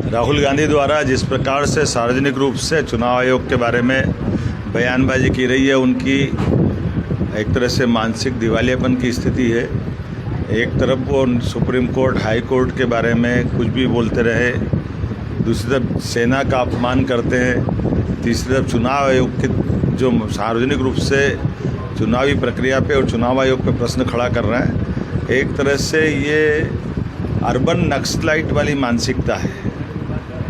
राहुल गांधी द्वारा जिस प्रकार से सार्वजनिक रूप से चुनाव आयोग के बारे में बयानबाजी की रही है, उनकी एक तरह से मानसिक दिवालियापन की स्थिति है। एक तरफ वो सुप्रीम कोर्ट, हाई कोर्ट के बारे में कुछ भी बोलते रहे, दूसरी तरफ सेना का अपमान करते हैं, तीसरी तरफ चुनाव आयोग के जो सार्वजनिक रूप से चुनावी प्रक्रिया पे और चुनाव आयोग पे प्रश्न खड़ा कर रहे हैं। एक तरह से ये अर्बन नक्सलाइट वाली मानसिकता है।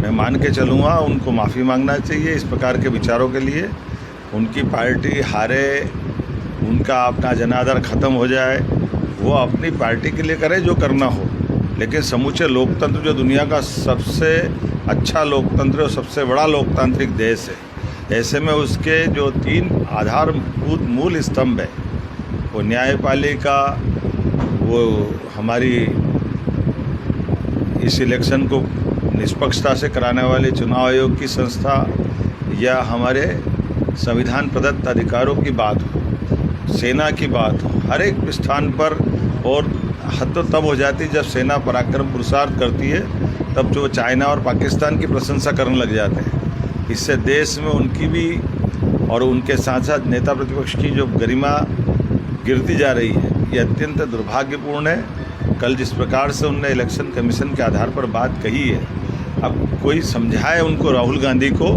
मैं मान के चलूँगा उनको माफ़ी मांगना चाहिए इस प्रकार के विचारों के लिए। उनकी पार्टी हारे, उनका अपना जनादर ख़त्म हो जाए, वो अपनी पार्टी के लिए करे जो करना हो, लेकिन समूचे लोकतंत्र जो दुनिया का सबसे अच्छा लोकतंत्र और सबसे बड़ा लोकतांत्रिक देश है, ऐसे में उसके जो 3 आधारभूत मूल स्तंभ है, वो न्यायपालिका, वो हमारी इस इलेक्शन को निष्पक्षता से कराने वाले चुनाव आयोग की संस्था, या हमारे संविधान प्रदत्त अधिकारों की बात हो, सेना की बात हो, हर एक स्थान पर। और हद तो तब हो जाती है जब सेना पराक्रम पुरुषार्थ करती है, तब जो चाइना और पाकिस्तान की प्रशंसा करने लग जाते हैं। इससे देश में उनकी भी और उनके साथ साथ नेता प्रतिपक्ष की जो गरिमा गिरती जा रही है, ये अत्यंत दुर्भाग्यपूर्ण है। कल जिस प्रकार से उनने इलेक्शन कमीशन के आधार पर बात कही है, अब कोई समझाए उनको, राहुल गांधी को,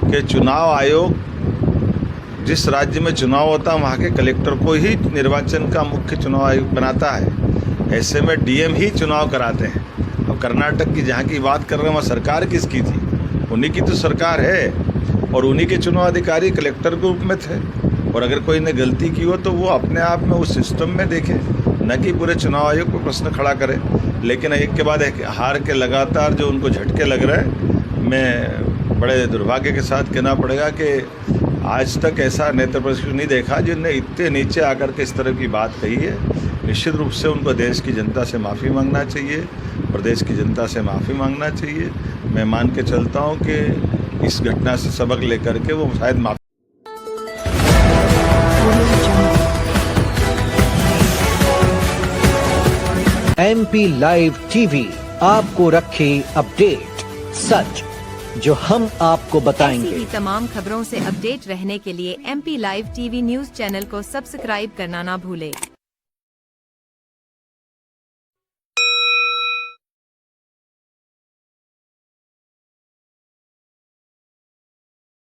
कि चुनाव आयोग जिस राज्य में चुनाव होता है वहाँ के कलेक्टर को ही निर्वाचन का मुख्य चुनाव आयोग बनाता है। ऐसे में डीएम ही चुनाव कराते हैं। अब कर्नाटक की जहाँ की बात कर रहे हैं, वहाँ सरकार किसकी थी? उन्हीं की तो सरकार है, और उन्हीं के चुनाव अधिकारी कलेक्टर के रूप में थे। और अगर कोई ने गलती की हो तो वो अपने आप में उस सिस्टम में देखे, न कि पूरे चुनाव आयोग पर प्रश्न खड़ा करे। लेकिन एक के बाद एक हार के लगातार जो उनको झटके लग रहे हैं, मैं बड़े दुर्भाग्य के साथ कहना पड़ेगा कि आज तक ऐसा नेता प्रतिपक्ष नहीं देखा जिनने इतने नीचे आकर के इस तरह की बात कही है। निश्चित रूप से उनको देश की जनता से माफ़ी मांगना चाहिए, प्रदेश की जनता से माफ़ी मांगना चाहिए। मैं मान के चलता हूँ कि इस घटना से सबक लेकर के वो शायद माफ़ी। MP लाइव टीवी आपको रखे अपडेट, सच जो हम आपको बताएंगे। ऐसी ही तमाम खबरों से अपडेट रहने के लिए MP live TV news channel को सब्सक्राइब करना ना भूले।